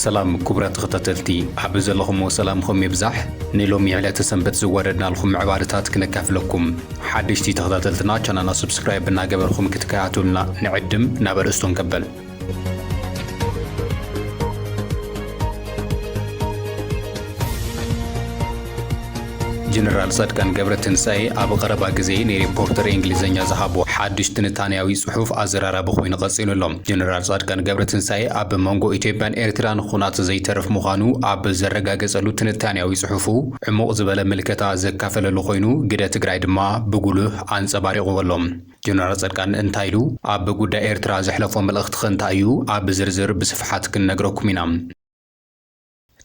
سلام كبرات خطتلتي حبز لكم وسلامكم يبزح نيلوم يعلى تسنبت زوردنا لكم عبارتات كنكاف لكم حدشتي تخطتلتنا كان سبسكرايب بنا قبلكم كتكاتولنا نعدم نابر استون قبل جنرال صدقان قبرتنساي أبو غربا غزي ريبورتر إنجليزية زهابو حدش تنتانياوي صحوف أزرارا بخوين غصين اللهم جنرال صدقان قبرتنساي أب مونغو إيتيبان إرتران خونات زي ترف مخانو أب زرقا غزالو تنتانياوي صحوفو عموق زبالة ملكتا زكافل اللخوينو قدا تقراي دما بقوله عن سباريغو اللهم جنرال صدقان انتايلو أب قدا إرترا زحلفو ملغت خنتايو أب زرزر بصفحات كننقروكم مينام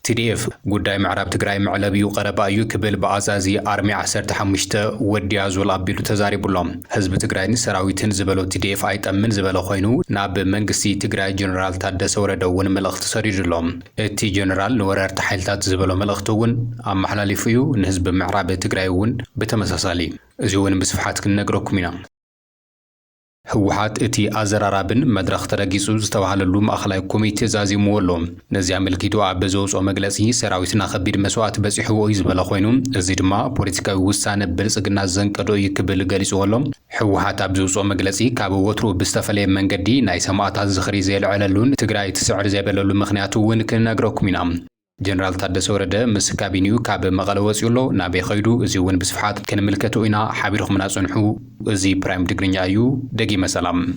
TDF قداي معراب تقراي معلبيو قربايو كبل بأزازي أرمي عسر تحمشتا ودي أزول أبيلو تزاري بولام حزب تقراي سراويتن زبالو TDF آيت أمن زبالو خوينو ناب منقسي تقراي جنرال تادس وردوون ملغت ساري جلوم اتي جنرال نورار تحيلتات زبالو ملغتوون أم محلالي فيو نحزب معراب تقرايون بتمساسالي زيون بصفحات كنقروكم مينا ህወሓት እቲ ኣዘራራብን መድረኽ ተረጊጹ ዝተባሃለሉ ማእኸላይ ኮሚቴ ዛዚሙ ኣሎ ነዚ ኣመልኪቱ ኣብ ዘውፅኦ መግለጺ ሰራዊትና ከቢድ መስዋዕት በፂሕዎ እዩ ዝበለ ኮይኑ እዚ ድማ ፖለቲካዊ ውሳነ ብልጽግና ዘንቀዶ እዩ ክብል ገሊጹ ኣሎ ህወሓት ኣብ ዘውፅኦ መግለጺ ካብ ወትሩ ብዝተፈለየ መንገዲ ናይ ሰማዕታት ዝኽሪ ዘልዕለሉን ትግራይ ትስዕር ዘይበለሉ ምኽንያቱ እውን ክንነግረኩም ኢና جنرال تادس ورده مس كابينيو كاب مقاله وصيلو نابي خيدو ازي ون بصفحات كنملكتو اينا حبيركم ناصنحو ازي برايم تگرينيا ايو دغي مسلام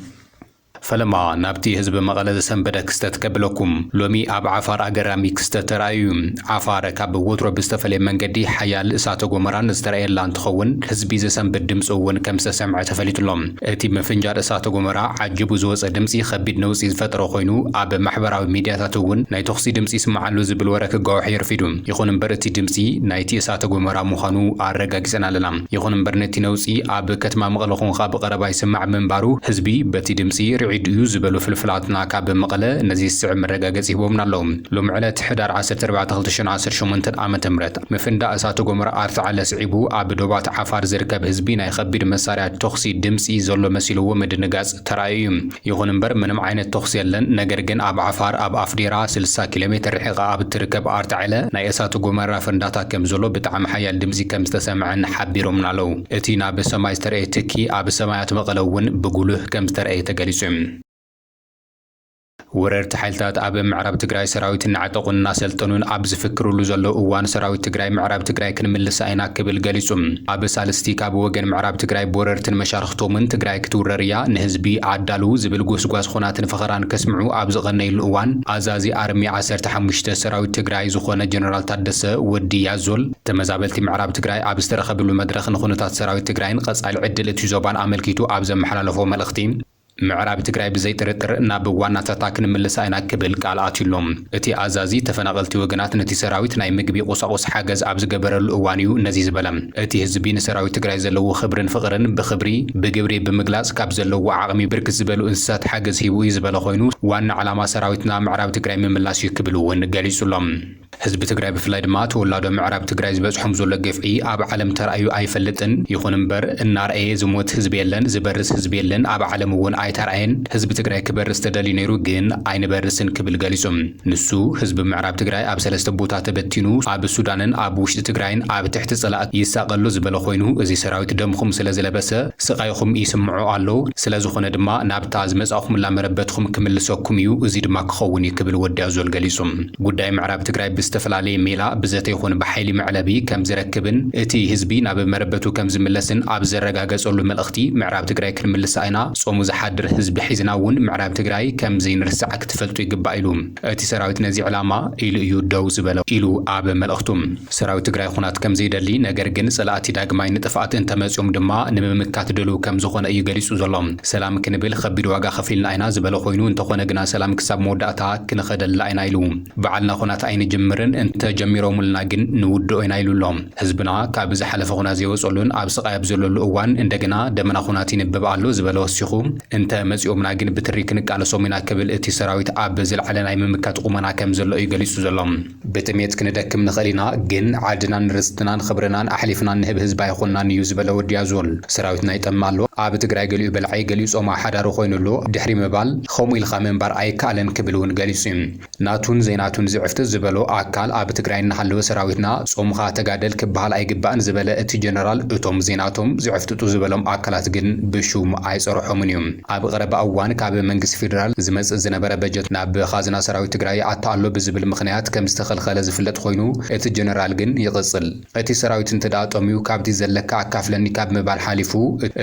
فلما نابتي حزب مقاله سنبدا كستت قبلكم لومي اب عفار اگرامي كستت رايو عفار كاب وترو بستفلي منگدي حيال اساتو غمران استرايل لان تخون حزبي زسنبد دمصو ون كمس سمع تفليتلهم اتي مفنجار اساتو غمرا عجبو زوص دمصي خبيد نوصي فترو خوينو اب محبراوي ميدياتاتون ناي تخسي دمصي سمعلو زبل ورك غوح يرفيدو يخون برتي دمصي نايتي اساتو غمرا مخانو ارغاغسنا لنا يخون برنتي نوصي اب كتما مقلخون خاب قرباي سمع منبارو حزبي بتي دمصي عيدو زبلو فلفلاتنا كاب مقله نزي السع مرغاغص يبومنا لهم لوم على تحدار 14 عامه مرت مفندا اساتو غمر ارث على سعيبو اب دوبات عفار زركب حزبي ناي خبير مساريا تخسي دمصي زلو مسيلو مدنغاص ترايم يخون امبر منم عينه تخسي يلن نغير جن اب عفار اب افديرا 60 كيلومتر رحقه اب تركب ارث على ناي اساتو غمر فنداتا كم زلو بتعم حيال دمزي كم استسمعن حبيرمنا لو اتينا بسماي استرئي تكي اب سمايات مقلون بقوله كم استرئي تغليصم ورر تحيلتات اب معرب تግራይ ሰራዊት እናዓጠቁና ሰልጠኑን ኣብ ዝፍክሩሉ ዘሎ እዋን ሰራዊት ትግራይ ምዕራብ ትግራይ ክንምልስ አይና ክብል ገሊጹም ኣብ ሳልስቲ ካብ ወገን ምዕራብ ትግራይ ቦረርትን መሻርክቶምን ትግራይ ክትውረርያ ንህዝቢ ዓዳሉ ዝብል ጎስጓስ ኾናትን ፈኸራን ከስምዑ ኣብ ዝቐነይሉ እዋን ኣዛዚ ኣርሚ 15 ሰራዊት ትግራይ ዝኾነ ጀነራል ታደሰ ወዲ ያዞል ተመዛበልቲ ምዕራብ ትግራይ ኣብ ዝተረኸብሉ መድረኽ ንኹነታት ሰራዊት ትግራይን ቀጻሊ ዕድል እቲ ዞባን ኣመልኪቱ ኣብ ዘመሓላለፎ መልእኽቲ معراب تግራይ بزي ጥርጥር እና በዋና ተታክን ምልስ አይና ክብል ቃል አትሎም እቲ አዛዚ ተፈናቀልቲ ወገናት ነቲ ሰራዊት ናይ ምግቢ ቁሳቁስ ሓገዝ ኣብ ዝገበረሉ እዋንዩ ነዚ ዝበለም እቲ ህዝቢ ንሰራዊት ትግራይ ዘለዎ ክብርን ፍቅርን ብክብሪ ብግብሪ ብምግላጽ ካብ ዘለዎ ዓቕሚ ብርክ ዝበሉ እንስሳት ሓገዝ ሂቡ ዝበለ ኮይኑ ዋና ዓላማ ሰራዊትና ምዕራብ ትግራይ ምምላስ ይክብሉ ውን ገሊጹሎም ህዝቢ ትግራይ ብፍላይ ድማ ተወላዶ ምዕራብ ትግራይ ዝበጽሖም ዘሎ ገፍዒ ኣብ ዓለም ተራእዩ ኣይፈልጥን ይኹን እምበር እናርአየ ዝሞት ህዝቢ የለን ዝበርስ ህዝቢ የለን ኣብ ዓለም ውን አይተራየን ህዝብ ትግራይ ክበርስ ተደሊ ነይሩ ግን አይንበርስን ክብል ገሊጹም ንሱ ህዝብ ምዕራብ ትግራይ ኣብ ሰለስተ ቦታ ተበቲኑ ኣብ ሱዳንን ኣብ ውሽጢ ትግራይን ኣብ ትሕቲ ጸላእት ይሳቀሉ ዝበለ ኮይኑ እዚ ሰራዊት ደምኹም ስለዝለበሰ ስቃይኹም ይስምዑ ኣሎ ስለዝኾነ ድማ ናብታ ዝመጻኹም ላመረበትኹም ክምልሰኩም እዩ እዚ ድማ ክኸውን ይክብል ወዲያ ዞል ገሊጹም ጉዳይ ምዕራብ ትግራይ ብዝተፈላለየ ሜላ ብዘተ ይኹን ብሓይሊ መዕለቢ ከም ዝረክብን እቲ ህዝቢ ናብ መረበቱ ከም ዝምለስን ኣብ ዘረጋገጸሉ መልእኽቲ ምዕራብ ትግራይ ክንምልስ አይና ጾሙ ዝሓድር ህዝቢ ሒዝና ውን ምዕራብ ትግራይ ከም ዘይንርስዕ ክትፈልጡ ይግባእ ኢሉ እቲ ሰራዊት ነዚ ዕላማ ኢሉ እዩ ደው ዝበለው ኢሉ ኣብ መልእኽቱም ሰራዊት ትግራይ ኹናት ከም ዘይደሊ ነገር ግን ጸላእቲ ዳግማይ ንጥፋት እንተመጽኦም ድማ ንምምካት ደሉ ከም ዝኾነ እዩ ገሊጹ ዘሎም ሰላም ክንብል ከቢድ ዋጋ ከፊልና አይና ዝበለ ኮይኑ እንተኾነ ግና ሰላም ክሳብ መወዳእታ ክንኸደላ አይና ኢሉ በዓልና ኹናት ኣይንጅምርን ኣይንጅምርን እንተ ጀሚሮሙልና ግን ንውድኦ ኢና ኢሉሎም ህዝብና ካብ ዝሓለፈ ኩናት ዘይወፀሉን ኣብ ስቃይ ኣብ ዘለሉ እዋን እንደገና ደመና ኩናት ይንብብ ኣሎ ዝበለ ወሲኹ እንተ መፂኦምና ግን ብትሪ ክንቃለሶም ኢና ክብል እቲ ሰራዊት ኣብ ዝለዓለ ናይ ምምካት ቁመና ከም ዘሎ እዩ ገሊጹ ዘሎ ብጥሜት ክንደክም ንኽእል ኢና ግን ዓድናን ርስትናን ክብርናን ኣሕሊፍና ንህብ ህዝቢ ኣይኮንናን እዩ ዝበለ ወዲያ ዞል ሰራዊትና ይጠማ ኣሎ ኣብ ትግራይ ገሊኡ በልዓይ ገሊኡ ጾማ ሓዳሩ ኮይኑሉ ድሕሪ ምባል ከምኡ ኢልካ ምንባር ኣይከኣለን ክብል እውን ገሊጹ ናቱን ዘይናቱን ዝዕፍት ዝበሎ ኣካል ኣብ ትግራይ እናሃለወ ሰራዊትና ጾምካ ተጋደል ክበሃል ኣይግባእን ዝበለ እቲ ጀነራል እቶም ዜናቶም ዝዕፍትጡ ዝበሎም ኣካላት ግን ብሹም ኣይጸርሖምን እዮም ኣብ ቀረባ እዋን ካብ መንግስቲ ፌደራል ዝመጽእ ዝነበረ በጀት ናብ ኻዝና ሰራዊት ትግራይ ኣታኣሎ ብዝብል ምኽንያት ከም ዝተኸልኸለ ዝፍለጥ ኮይኑ እቲ ጀነራል ግን ይቕጽል እቲ ሰራዊት እንትዳጠምዩ ካብቲ ዘለካ ኣካፍለኒ ካብ ምባል ሓሊፉ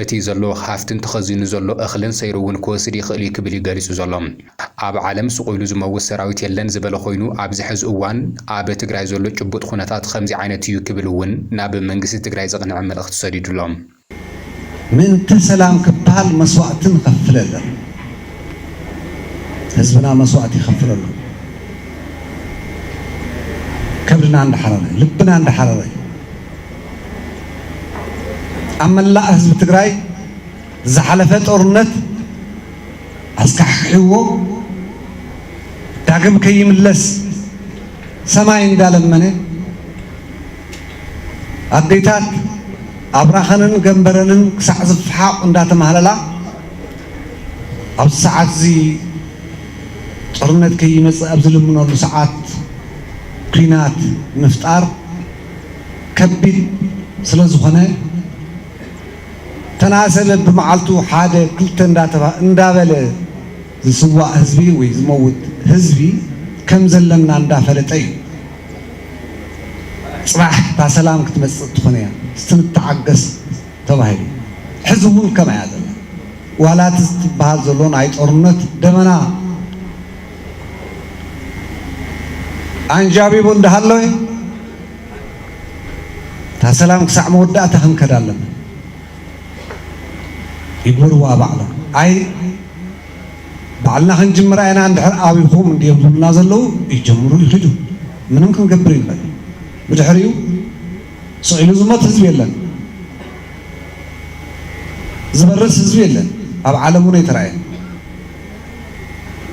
እቲ ዘሎ ሃፍትን ተኸዚኑ ዘሎ እኽልን ሰይሩ እውን ክወስድ ይኽእል እዩ ክብል ይገሊጹ ዘሎ ኣብ ዓለም ስቑኢሉ ዝመውት ሰራዊት የለን ዝበለ ኮይኑ ኣብዚ ሕዚ እዋን ኣብ ትግራይ ዘሎ ጭቡጥ ኩነታት ከምዚ ዓይነት እዩ ክብል እውን ናብ መንግስቲ ትግራይ ዘቕንዕ መልእኽቲ ሰዲዱሎም ምንተ ሰላም ክበሃል መስዋዕትን ከፍለለ ህዝብና መስዋዕት ይኸፍለሉ ከብድና እንዳሓረረ ልብና እንዳሓረረ ኣብ መላእ ህዝቢ ትግራይ ዝሓለፈ ጦርነት ኣስካሕኪሕዎ ዳግም ከይምለስ ሰማይ እንዳለመነ ኣዴታት ኣብራኸንን ገንበረንን ክሳዕ ዝፍሓቕ እንዳተማህለላ ኣብ ሰዓት እዚ ጦርነት ከይመጽእ ኣብ ዝልምነሉ ሰዓት ኩናት ምፍጣር ከቢድ ስለ ዝኾነ ተናሰበ ብመዓልቱ ሓደ ክልተ እንዳበለ ዝስዋዕ ህዝቢ ወይ ዝመውት ህዝቢ ከም ዘለና እንዳፈለጠ እዩ ጽባሕ ታ ሰላም ክትመጽእ ትኾነ እያ ስትንተዓገስ ተባሂሉ ሕዚ እውን ከመይ እያ ዘላ ዋላት ዝትበሃል ዘሎ ናይ ጦርነት ደመና አንጃቢቡ እንዳሃለወ ታ ሰላም ክሳዕ መወዳእታ ክንከዳ ኣለና ይግብርዋ ባዕሎም ኣይ ባዕልና ክንጅምር ኢና እንድሕር ኣብይኹም እንዲየብሉና ዘለዉ ይጀምሩ ይኽእሉ ምንም ክንገብር ይኽእል ብድሕሪኡ ስዒሉ ዝሞት ህዝቢ የለን ዝበርስ ህዝቢ የለን ኣብ ዓለም እውን ኣይተረኣየን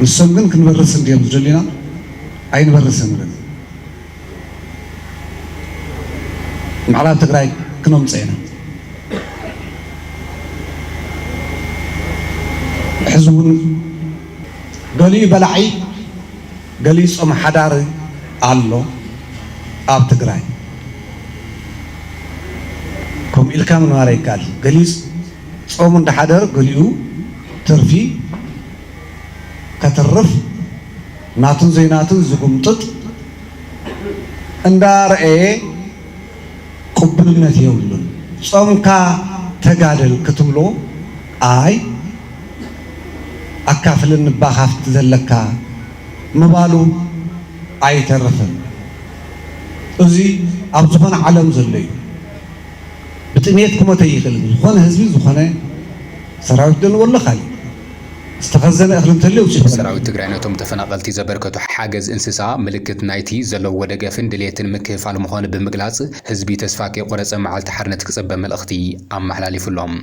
ንሶም ግን ክንበርስ እንዲዮም ዝደሊና ኣይንበርስን ንብል ምዕራብ ትግራይ ክነምፅእ ኢና ሕዚ እውን ገሊኡ በላዒ ገሊኡ ጾም ሓዳር ኣሎ ኣብ ትግራይ ከምኡ ኢልካ ምንባር ይከኣል ገሊኡ ጾሙ እንዳሓደር ገሊኡ ትርፊ ከተርፍ ናቱን ዘይናቱን ዝጉምጥጥ እንዳርአየ ቅቡልነት የብሉን ጾምካ ተጋደል ክትብሎ ኣይ ኣካፍልን ባኻፍቲ ዘለካ ምባሉ ኣይተርፍን እዚ ኣብ ዝኾነ ዓለም ዘሎ እዩ ብጥሜት ክሞተ ይኽእል ዝኾነ ህዝቢ ዝኾነ ሰራዊት ደንወሎ ካሊእ ዝተኸዘነ እኽሊ እንተልዩ ሰራዊት ትግራይ ነቶም ተፈናቐልቲ ዘበርከቱ ሓገዝ እንስሳ ምልክት ናይቲ ዘለዎ ደገፍን ድሌትን ምክፍፋል ምዃኑ ብምግላጽ ህዝቢ ተስፋ ከይቆረፀ መዓልቲ ሓርነት ክጽበ መልእኽቲ ኣመሓላሊፉሎም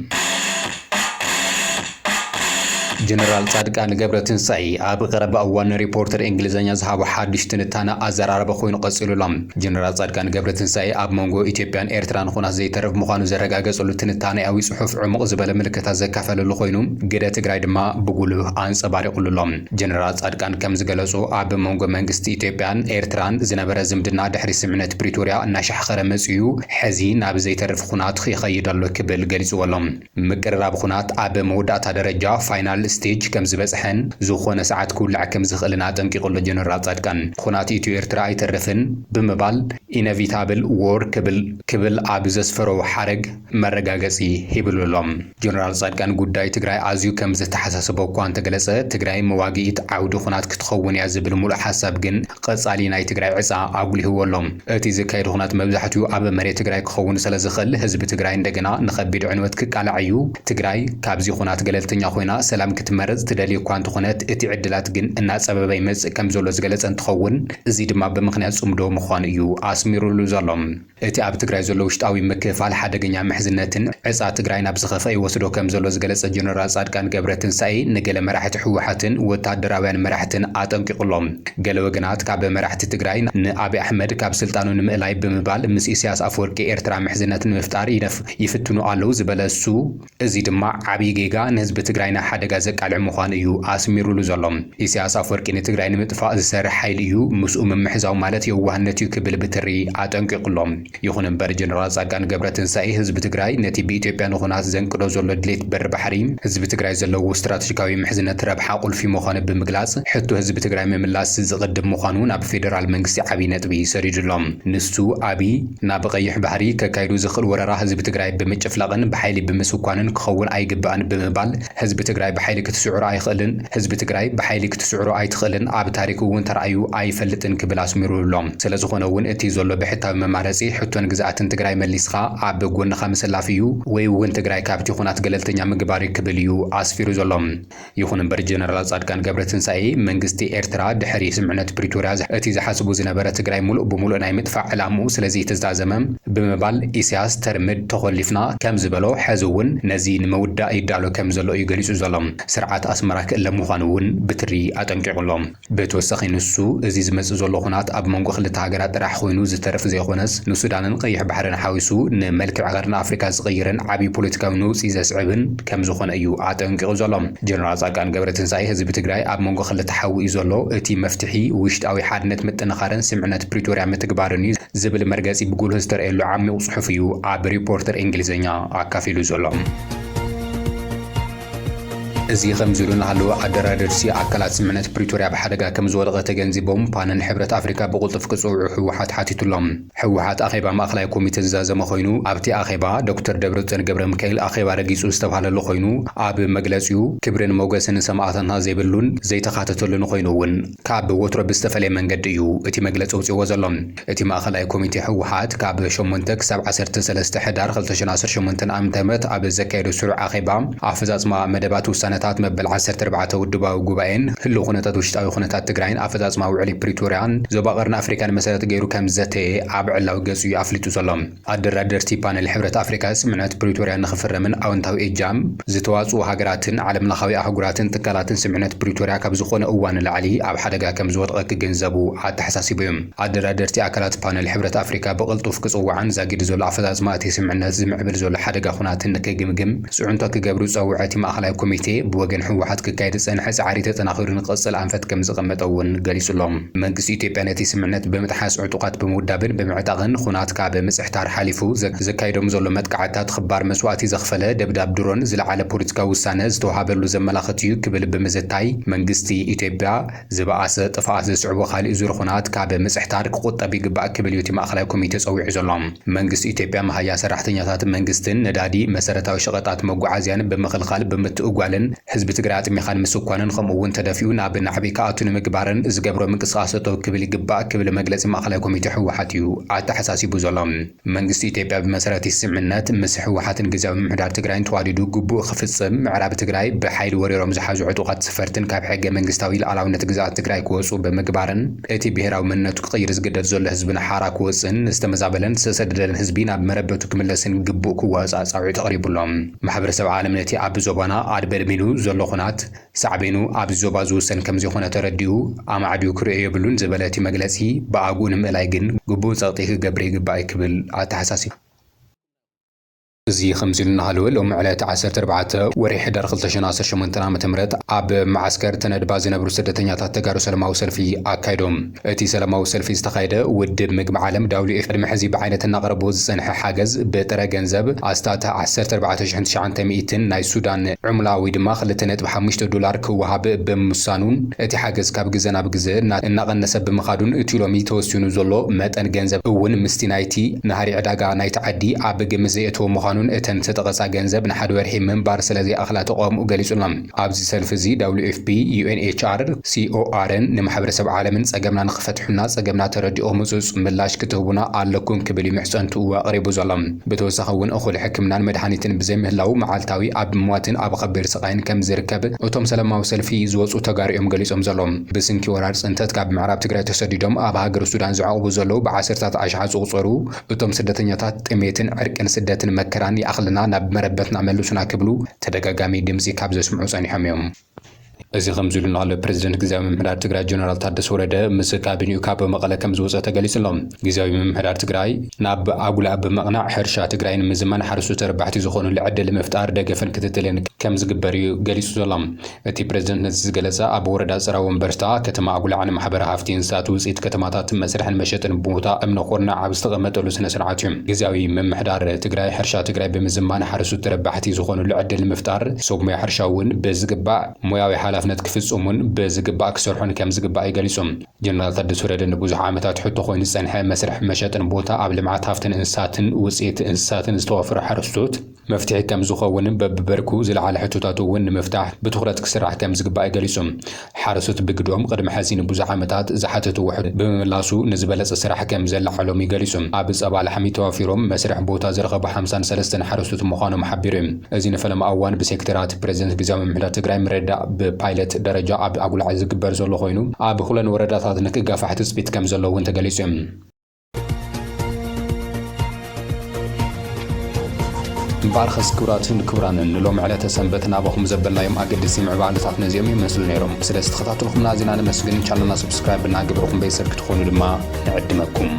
ጀነራል ጻድቃን ገብረትንሳኤ ኣብ ቀረባ እዋን ሪፖርተር እንግሊዝኛ ዝሃቦ ሓድሽ ትንታነ ኣዘራርባ ኮይኑ ቀፂሉሎም ጀነራል ጻድቃን ገብረትንሳኤ ኣብ መንጎ ኢትዮጵያን ኤርትራን ኩናት ዘይተረፍ ምዃኑ ዘረጋገጸሉ ትንታነያዊ ጽሑፍ ዕሙቕ ዝበለ ምልክታት ዘካፈለሉ ኮይኑ ግደ ትግራይ ድማ ብጉልህ ኣንጸባሪቑሎም ጀነራል ጻድቃን ከም ዝገለጹ ኣብ መንጎ መንግስቲ ኢትዮጵያን ኤርትራን ዝነበረ ዝምድና ድሕሪ ስምዕነት ፕሪቶሪያ እናሻሕኸረ መጽኡ ሕዚ ናብ ዘይተረፍ ኩናት ይኸይድ ኣሎ ክብል ገሊጹሎም ምቅርራብ ኩናት ኣብ መወዳእታ ደረጃ ፋይናል ስቴጅ ከም ዝበጽሐን ዝኾነ ሰዓት ክውላዕ ከም ዝኽእልና ጠንቂቑሉ ጀነራል ጻድቃን ኩናት ኢትዮ ኤርትራ ኣይተረፍን ብምባል ኢነቪታብል ዎር ክብል ኣብ ዘስፈሮ ሓረግ መረጋገጺ ሂብሉሎም ጀነራል ጻድቃን ጉዳይ ትግራይ ኣዝዩ ከም ዝተሓሳሰበ እኳ እንተገለጸ ትግራይ መዋጊኢት ዓውዲ ኩናት ክትኸውን እያ ዝብል ሙሉእ ሓሳብ ግን ቀጻሊ ናይ ትግራይ ዕፃ ኣጉሊህዎሎም እቲ ዝካየድ ኩናት መብዛሕትኡ ኣብ መሬት ትግራይ ክኸውን ስለ ዝኽእል ህዝቢ ትግራይ እንደገና ንኸቢድ ዕንወት ክቃላዕ እዩ ትግራይ ካብዚ ኩናት ገለልተኛ ኮይና ሰላም ክትመረጽ ትደልይ እኳ እንትኾነት እቲ ዕድላት ግን እናጸበበ ይመጽእ ከም ዘሎ ዝገለጸ እንትኸውን እዚ ድማ ብምኽንያት ጽምዶ ምዃኑ እዩ ኣስሚሩሉ ዘሎ። እቲ ኣብ ትግራይ ዘሎ ውሽጣዊ ምክፍፋል ሓደገኛ ምሕዝነትን ዕጻ ትግራይ ናብ ዝኸፈ ይወስዶ ከም ዘሎ ዝገለጸ ጀነራል ጻድቃን ገብረትንሳኤ ንገለ መራሕቲ ሕወሓትን ወታደራውያን መራሕትን ኣጠንቂቑሎም። ገለ ወገናት ካብ መራሕቲ ትግራይ ንኣብይ ኣሕመድ ካብ ስልጣኑ ንምእላይ ብምባል ምስ ኢሳያስ ኣፈወርቂ ኤርትራ ምሕዝነት ንምፍጣር ይፍትኑ ኣለው ዝበለ እሱ እዚ ድማ ዓብይ ጌጋ ንህዝቢ ትግራይና ሓደጋ ዘቃልዕ ምዃኑ እዩ ኣስሚሩሉ ዘሎ። ኢሳያስ ኣፈወርቂ ንትግራይ ንምጥፋእ ዝሰርሕ ሓይሊ እዩ ምስኡ ምምሕዛው ማለት የዋህነት እዩ ክብል ብትሪ ኣጠንቂቑሎም። ይኹን እምበር ጀነራል ጻድቃን ገብረትንሳኤ ህዝቢ ትግራይ ነቲ ብኢትዮጵያ ንኹናት ዘንቅዶ ዘሎ ድሌት በሪ ባሕሪ ህዝቢ ትግራይ ዘለዎ ስትራቴጂካዊ ምሕዝነት ረብሓ ቁልፊ ምዃኑ ብምግላጽ ሕቶ ህዝቢ ትግራይ ምምላስ ዝቕድም ምዃኑ ናብ ፌደራል መንግስቲ ዓብይ ነጥቢ ሰዲዱሎም። ንሱ ዓብይ ናብ ቀይሕ ባሕሪ ከካይዱ ዝኽእል ወረራ ህዝቢ ትግራይ ብምጭፍላቕን ብሓይሊ ብምስኳንን ክኸውን ኣይግባእን ብምባል ህዝቢ ትግራይ ብሓይሊ ክትስዕሮ ኣይኽእልን ህዝቢ ትግራይ ብሓይሊ ክትስዕሮ ኣይትኽእልን ኣብ ታሪክ እውን ተረኣዩ ኣይፈልጥን ክብል ኣስሚሩሎም። ስለ ዝኾነ እውን እቲ ዘሎ ብሕታዊ መማረፂ ሕቶን ግዝኣትን ትግራይ መሊስኻ ኣብ ጎንኻ ምስላፍ እዩ ወይ እውን ትግራይ ካብቲ ኩናት ገለልተኛ ምግባር ክብል እዩ ኣስፊሩ ዘሎ። ይኹን እምበር ጀነራል ጻድቃን ገብረትንሳኤ መንግስቲ ኤርትራ ድሕሪ ስምዕነት ፕሪቶርያ እቲ ዝሓስቡ ዝነበረ ትግራይ ሙሉእ ብምሉእ ናይ ምጥፋዕ ዕላምኡ ስለዚ ተዛዘመ ብምባል ኢሳያስ ተርምድ ተኸሊፍና ከም ዝበሎ ሕዚ እውን ነዚ ንምውዳእ ይዳሎ ከም ዘሎ እዩ ገሊጹ ዘሎ። ስርዓት ኣስመራ ክእለም ምዃኑ እውን ብትሪ ኣጠንቂቑሎም። ብተወሳኺ ንሱ እዚ ዝመጽእ ዘሎ ኩናት ኣብ መንጎ ክልተ ሃገራት ጥራሕ ኮይኑ ዝተረፍ ዘይኾነስ ንሱዳንን ቀይሕ ባሕርን ሓዊሱ ንመልክዕ ቀርኒ ኣፍሪካ ዝቕይርን ዓብይ ፖለቲካዊ ነውፂ ዘስዕብን ከም ዝኾነ እዩ ኣጠንቂቑ ዘሎ። ጀነራል ጻድቃን ገብረትንሳኤ ህዝቢ ትግራይ ኣብ መንጎ ክልተ ሓዊ እዩ ዘሎ እቲ መፍትሒ ውሽጣዊ ሓድነት ምጥንኻርን ስምዕነት ፕሪቶርያ ምትግባርን እዩ ዝብል መርገጺ ብጉልህ ዝተርአየሉ ዓሚቕ ጽሑፍ እዩ ኣብ ሪፖርተር እንግሊዝኛ ኣካፊሉ ዘሎ። እዚ ከምዚ ኢሉ እናሃለወ ኣደራደርሲ ኣካላት ስምዕነት ፕሪቶርያ ብሓደጋ ከም ዝወደቐ ተገንዚቦም ፓነል ሕብረት ኣፍሪካ ብቁልጡፍ ክጽውዑ ሕወሓት ሓቲቱሎም። ሕወሓት ኣኼባ ማእኸላይ ኮሚቴ ዝዛዘመ ኮይኑ ኣብቲ ኣኼባ ዶክተር ደብረጽዮን ገብረ ሚካኤል ኣኼባ ረጊጹ ዝተባሃለሉ ኮይኑ ኣብ መግለጺኡ ክብርን ሞገስን ሰማዕታትና ዘይብሉን ዘይተኻተተሉን ኮይኑ እውን ካብ ወትሮ ብዝተፈለየ መንገዲ እዩ እቲ መግለጺ ውፅዎ ዘሎ። እቲ ማእኸላይ ኮሚቴ ሕወሓት ካብ 8 ክሳብ 13 ሕዳር 2018 ዓ.ም ኣብ ዘካየዶ ስሩዕ ኣኼባ ኣፈጻጽማ መደባት ውሳነ መበል 14 ውድባዊ ጉባኤን ህልው ኩነታት ውሽጣዊ ኩነታት ትግራይን ኣፈጻጽማ ውዕሊ ፕሪቶርያን ዞባ ቀርኒ ኣፍሪካን መሰረት ገይሩ ከም ዘተየ ኣብ ዕላዊ ገጹ እዩ ኣፍሊጡ ዘሎ። ኣደራደርቲ ፓነል ሕብረት ኣፍሪካ ስምዕነት ፕሪቶርያ ንኽፍረምን ኣወንታዊ እጃም ዝተዋጽኡ ሃገራትን ዓለም ለኻዊ ኣህጉራትን ትካላትን ስምዕነት ፕሪቶርያ ካብ ዝኾነ እዋን ንላዕሊ ኣብ ሓደጋ ከም ዝወድቐ ክግንዘቡ ኣተሓሳሲቡ እዮም። ኣደራደርቲ ኣካላት ፓነል ሕብረት ኣፍሪካ ብቕልጡፍ ክጽውዓን ዛጊድ ዘሎ ኣፈጻጽማ እቲ ስምዕነት ዝምዕብል ዘሎ ሓደጋ ኩናትን ንክግምግም ጽዑንቶ ክገብሩ ዝጸውዐ እቲ ማእኸላይ ኮሚቴ ብወገን ሕወሓት ክካየድ ዝጸንሐ ጻዕሪ ተጠናኺሩ ንቕጽል ኣንፈት ከም ዝቐመጠ እውን ገሊጹሎም። መንግስቲ ኢትዮጵያ ነቲ ስምዕነት ብምጥሓስ ዕጡቓት ብምውዳብን ብምዕጣቕን ኩናት ካብ ምጽሕታር ሓሊፉ ዘካይዶም ዘሎ መጥቃዕትታት ክባር መስዋዕቲ ዘኽፈለ ደብዳብ ድሮን ዝለዓለ ፖለቲካዊ ውሳነ ዝተዋሃበሉ ዘመላኽት እዩ ክብል ብምዝታይ መንግስቲ ኢትዮጵያ ዝበኣሰ ጥፍኣት ዘስዕቦ ካልእ ዙር ኩናት ካብ ምጽሕታር ክቁጠብ ይግባእ ክብል እዩ እቲ ማእኸላይ ኮሚቴ ጸዊዑ ዘሎ። መንግስቲ ኢትዮጵያ መሃያ ሰራሕተኛታት መንግስትን ነዳዲ መሰረታዊ ሸቐጣት መጓዓዝያን ብምኽልኻል ብምትእጓልን ህዝቢ ትግራይ ኣጥሚኻን ምስኳንን ከምኡውን ተደፊኡ ናብ ናዕቢ ከኣቱ ንምግባርን ዝገብሮ ምንቅስቓሰቶ ክብል ይግባእ ክብል መግለጺ ማእኸላይ ኮሚቴ ሕወሓት እዩ ኣተሓሳሲቡ ዘሎ። መንግስቲ ኢትዮጵያ ብመሰረት ስምዕነት ምስ ሕወሓትን ግዝያዊ ምምሕዳር ትግራይን ተዋዲዱ ግቡእ ክፍጽም ምዕራብ ትግራይ ብሓይሊ ወሪሮም ዝሓዙ ዕጡቓት ስፈርትን ካብ ሕገ መንግስታዊ ሉዓላውነት ግዝኣት ትግራይ ክወፁ ብምግባርን እቲ ብሄራዊ መንነቱ ክቕይር ዝግደድ ዘሎ ህዝብን ሓራ ክወፅን ዝተመዛበለን ዝተሰደደን ህዝቢ ናብ መረበቱ ክምለስን ግቡእ ክዋፅእ ጻውዒት ተቕሪቡሎም። ማሕበረሰብ ዓለም ነቲ ኣብ ዞባና ኣድበድሚኑ ዘሎ ኩናት ሳዕቤኑ ኣብ ዞባ ዝውሰን ከም ዝኾነ ተረዲኡ ኣማዕድዩ ክርእዮ የብሉን ዝበለ እቲ መግለጺ ብኣግኡ ንምእላይ ግን ግቡእ ጸቕጢ ክገብር ይግባእ ክብል ኣተሓሳሲቡ። እዚ ከምዚ ኢሉ እናሃለወ ሎሚ ዕለት 14 ወርሒ ሕዳር 2018 ዓ.ም ኣብ ማዓስከር ተነድባ ዝነብሩ ስደተኛታት ተጋሩ ሰላማዊ ሰልፊ ኣካይዶም። እቲ ሰላማዊ ሰልፊ ዝተኻየደ ውድብ ምግቢ ዓለም WFP ቅድሚ ሕዚ ብዓይነት እናቕረቦ ዝጸንሐ ሓገዝ ብጥረ ገንዘብ ኣስታት 14,900 ናይ ሱዳን ዑምላ ወይ ድማ $2.5 ክወሃብ ብምውሳኑን እቲ ሓገዝ ካብ ግዜ ናብ ግዜ እናቐነሰ ብምኻዱን እቲ ሎሚ ተወሲኑ ዘሎ መጠን ገንዘብ እውን ምስቲ ናይቲ ናሃሪ ዕዳጋ ናይቲ ዓዲ ኣብ ግምት ዘየእተዎ ምዃኑ ምዃኑን እተን ዝተጠቐሳ ገንዘብ ንሓደ ወርሒ ምንባር ስለዚ ኣኽላ ተቃውምኡ ገሊጹሎም ኣብዚ ሰልፊ እዚ WFP UNHR CORን ንማሕበረሰብ ዓለምን ጸገምና ንኽፈትሑና ጸገምና ተረዲኦም ምጽጽ ምላሽ ክትህቡና ኣለኩም ክብል ምሕጸንቱ ኣቕሪቡ ዘሎ ብተወሳኺ እውን እኹል ሕክምናን መድሃኒትን ብዘይምህላው መዓልታዊ ኣብ ሞትን ኣብ ከቢድ ስቃይን ከም ዝርከብ እቶም ሰላማዊ ሰልፊ ዝወጹ ተጋሪኦም ገሊጾም ዘሎም ብስንኪ ወራር ጽንተት ካብ ምዕራብ ትግራይ ተሰዲዶም ኣብ ሃገር ሱዳን ዝዓቕቡ ዘለው ብዓሰርታት ኣሽሓት ዝቑጸሩ እቶም ስደተኛታት ጥሜትን ዕርቅን ስደትን መከራን ይኣኽልና ናብ መረበትና መልሱና ክብሉ ተደጋጋሚ ድምጺ ካብ ዘስምዑ ጸኒሖም እዮም እዚ ከምዝሉ ናለ ፕሬዝደንት ግዚያዊ ምምሕዳር ትግራይ ጀነራል ታደሰ ወረደ ምስ ካቢኔኡ ካብ መቐለ ከም ዝወፀ ተገሊጹሎም ግዚያዊ ምምሕዳር ትግራይ ናብ ኣጉላ ብምቕናዕ ሕርሻ ትግራይ ንምዝማን ሓረስቶት ተረባሕቲ ዝኾኑ ልዕድል ምፍጣር ደገፈን ክትትልን ከም ዝግበር እዩ ገሊጹ ዘሎም እቲ ፕሬዝደንት ነዚ ዝገለጸ ኣብ ወረዳ ጽራ ወንበርታ ከተማ ኣጉላ ንማሕበረ ሃፍቲ እንስሳት ውፅኢት ከተማታት መስርሕን መሸጥን ቦታ እምነ ኮርና ኣብ ዝተቐመጠሉ ስነ ስርዓት እዩ ግዚያዊ ምምሕዳር ትግራይ ሕርሻ ትግራይ ብምዝማን ሓረስቶት ተረባሕቲ ዝኾኑ ልዕድል ምፍጣር ሰብ ሞያ ሕርሻ እውን ብዝግባእ ሞያዊ ሓላፍነት ክፍጽሙን ብዝግባእ ክሰርሑን ከም ዝግባእ ይገሊጹም ጀነራል ታደሰ ወረደ ንብዙሕ ዓመታት ሕቶ ኮይኑ ዝጸንሐ መስርሕ መሸጥን ቦታ ኣብ ልምዓት ሃፍትን እንስሳትን ውፅኢት እንስሳትን ዝተዋፈሩ ሓረስቶት መፍትሒ ከም ዝኸውን በብበርኩ ዝለዓለ ሕቶታት እውን ንምፍታሕ ብትኹረት ክስራሕ ከም ዝግባእ ይገሊጹም ሓረስቶት ብግዶም ቅድሚ ሕዚ ንብዙሕ ዓመታት ዝሓተቱ ውሕድ ብምምላሱ ንዝበለጸ ስራሕ ከም ዘላዓሎም ይገሊጹም ኣብ ጸባ ላሕሚ ተዋፊሮም መስርሕ ቦታ ዝረኸቡ 53 ሓረስቶት ምዃኖም ሓቢሩ እዚ ንፈለማ እዋን ብሴክተራት ፕሬዝደንት ግዚያዊ ምምሕዳር ትግራይ ምርዳእ ብፓይለት ደረጃ ኣብ ኣጉላ ዝግበር ዘሎ ኮይኑ ኣብ ሁለን ወረዳታት ንክጋፋሕ ትጽቢት ከም ዘሎ እውን ተገሊጹ ባርኸስ ክብራትን ክብራንን ሎም ዕለተ ሰንበት ናባኹም ዘበልናዮም ኣገደሲ ምዕባለታት ነዚኦም ይመስሉ ነይሮም ስለ ዝተኸታተልኹምና ዜና ነመስግን ቻናልና ሰብስክራይብ እናግበርኩም ቤተሰብ ክትኾኑ ድማ ንዕድመኩም